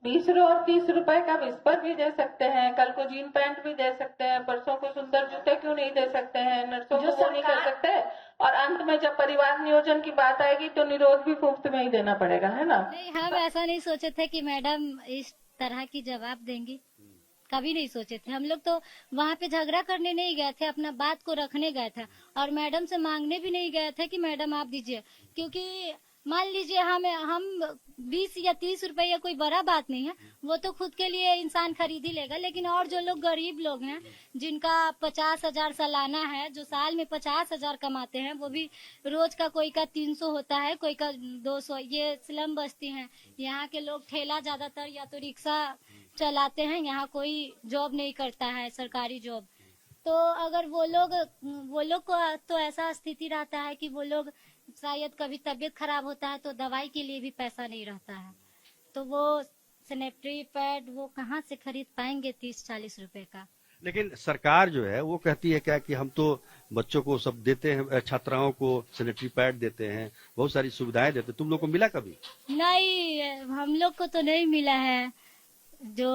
₹20 का विस्पर भी दे सकते हैं, कल को जीन पैंट भी दे सकते हैं, परसों को सुंदर जूते क्यों नहीं दे सकते हैं, नर्सों को वो नहीं कर सकते। और अंत में जब परिवार नियोजन की बात आएगी तो निरोध भी मुफ्त में ही देना पड़ेगा, है ना? नहीं, हम ऐसा नहीं सोचे थे कि मैडम इस तरह की जवाब देंगी, कभी नहीं सोचे थे। हम लोग तो वहाँ पे झगड़ा करने नहीं गए थे, अपना बात को रखने गए थे और मैडम से मांगने भी नहीं गए थे कि मैडम आप दीजिए, क्योंकि मान लीजिए हम 20 या 30 रुपया कोई बड़ा बात नहीं है, वो तो खुद के लिए इंसान खरीद ही लेगा। लेकिन और जो लोग गरीब लोग हैं जिनका 50,000 सालाना है, जो साल में 50,000 कमाते हैं, वो भी रोज का कोई का 300 होता है, कोई का 200। ये स्लम बस्ती है, यहाँ के लोग ठेला ज्यादातर या तो रिक्शा चलाते हैं, यहाँ कोई जॉब नहीं करता है सरकारी जॉब। तो अगर वो लोग को तो ऐसा स्थिति रहता है कि वो लोग शायद कभी तबीयत खराब होता है तो दवाई के लिए भी पैसा नहीं रहता है, तो वो सैनिटरी पैड वो कहाँ से खरीद पाएंगे 30-40 रुपए का। लेकिन सरकार जो है वो कहती है क्या कि हम तो बच्चों को सब देते हैं, छात्राओं को सैनिटरी पैड देते हैं, बहुत सारी सुविधाएं देते हैं। तुम लोग को मिला कभी? नहीं, हम लोग को तो नहीं मिला है। जो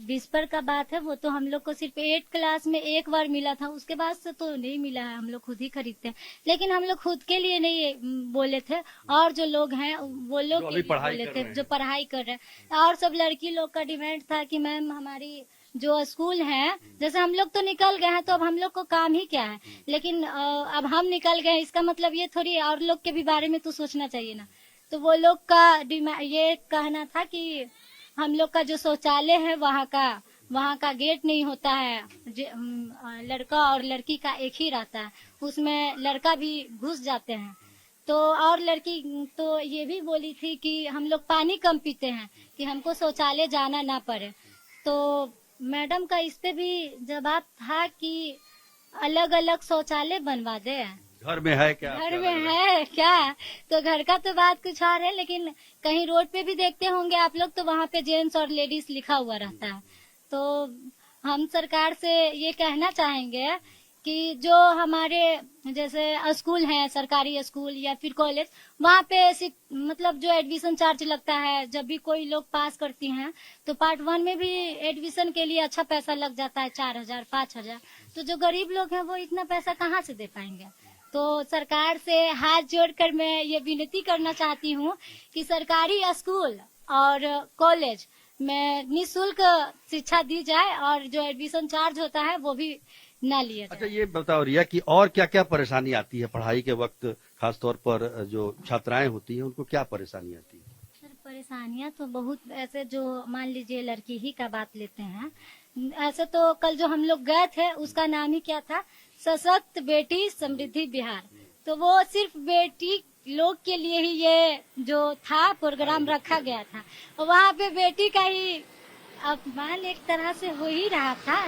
विस्पर का बात है वो तो हम लोग को सिर्फ 8 क्लास में एक बार मिला था, उसके बाद से तो नहीं मिला है। हम लोग खुद ही खरीदते हैं, लेकिन हम लोग खुद के लिए नहीं बोले थे, और जो लोग हैं वो लोग के लिए बोले थे जो पढ़ाई कर रहे हैं। और सब लड़की लोग का डिमांड था कि मैम हमारी जो स्कूल है, जैसे हम लोग तो निकल गए हैं तो अब हम लोग को काम ही क्या है, लेकिन अब हम निकल गए इसका मतलब ये थोड़ी और लोग के भी बारे में तो सोचना चाहिए ना। तो वो लोग का ये कहना था कि हम लोग का जो शौचालय है वहाँ का गेट नहीं होता है, लड़का और लड़की का एक ही रहता है, उसमें लड़का भी घुस जाते हैं। तो और लड़की तो ये भी बोली थी कि हम लोग पानी कम पीते हैं कि हमको शौचालय जाना ना पड़े। तो मैडम का इस पे भी जवाब था कि अलग अलग शौचालय बनवा दे। घर में है क्या? घर में है क्या? तो घर का तो बात कुछ और है, लेकिन कहीं रोड पे भी देखते होंगे आप लोग तो वहाँ पे जेंट्स और लेडीज लिखा हुआ रहता है। तो हम सरकार से ये कहना चाहेंगे कि जो हमारे जैसे स्कूल हैं, सरकारी स्कूल या फिर कॉलेज, वहाँ पे मतलब जो एडमिशन चार्ज लगता है, जब भी कोई लोग पास करती हैं तो पार्ट 1 में भी एडमिशन के लिए अच्छा पैसा लग जाता है, 4,000 5,000। तो जो गरीब लोग हैं वो इतना पैसा कहाँ से दे पाएंगे। तो सरकार से हाथ जोड़कर मैं ये विनती करना चाहती हूँ कि सरकारी स्कूल और कॉलेज में निःशुल्क शिक्षा दी जाए और जो एडमिशन चार्ज होता है वो भी न लिया जाए। अच्छा, ये बताओ रिया कि और क्या क्या परेशानी आती है पढ़ाई के वक्त, खासतौर पर जो छात्राएं होती हैं उनको क्या परेशानी आती है? सर परेशानियां तो बहुत, ऐसे जो मान लीजिए लड़की ही का बात लेते हैं, ऐसे तो कल जो हम लोग गए थे उसका नाम ही क्या था, सशक्त बेटी समृद्धि बिहार। तो वो सिर्फ बेटी लोग के लिए ही ये जो था प्रोग्राम रखा गया था, वहाँ पे बेटी का ही अपमान एक तरह से हो ही रहा था।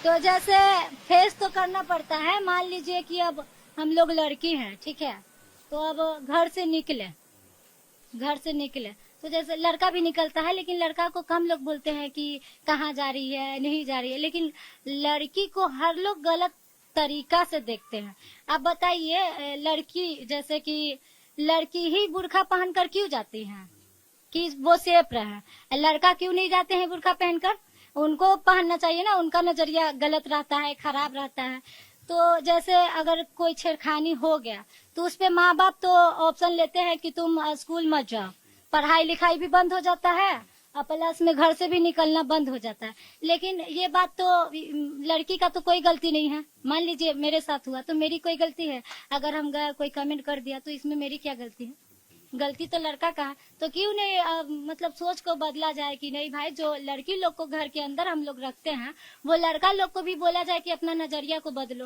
तो जैसे फेस तो करना पड़ता है, मान लीजिए कि अब हम लोग लड़की हैं, ठीक है, तो अब घर से निकले तो जैसे लड़का भी निकलता है, लेकिन लड़का को कम लोग बोलते हैं कि कहाँ जा रही है, नहीं जा रही है, लेकिन लड़की को हर लोग गलत तरीका से देखते हैं। अब बताइए, लड़की जैसे कि लड़की ही बुर्खा पहनकर क्यों जाती हैं कि वो सेफ रहे, लड़का क्यों नहीं जाते हैं बुर्खा पहनकर? उनको पहनना चाहिए ना, उनका नजरिया गलत रहता है, खराब रहता है। तो जैसे अगर कोई छेड़खानी हो गया तो उस पे माँ बाप तो ऑप्शन लेते हैं कि तुम स्कूल मत जाओ, पढ़ाई लिखाई भी बंद हो जाता है और प्लस में घर से भी निकलना बंद हो जाता है। लेकिन ये बात तो लड़की का तो कोई गलती नहीं है। मान लीजिए मेरे साथ हुआ तो मेरी कोई गलती है, अगर हम गए कोई कमेंट कर दिया तो इसमें मेरी क्या गलती है? गलती तो लड़का का है। तो क्यों नहीं मतलब सोच को बदला जाए कि नहीं भाई, जो लड़की लोग को घर के अंदर हम लोग रखते हैं वो लड़का लोग को भी बोला जाए कि अपना नजरिया को बदलो।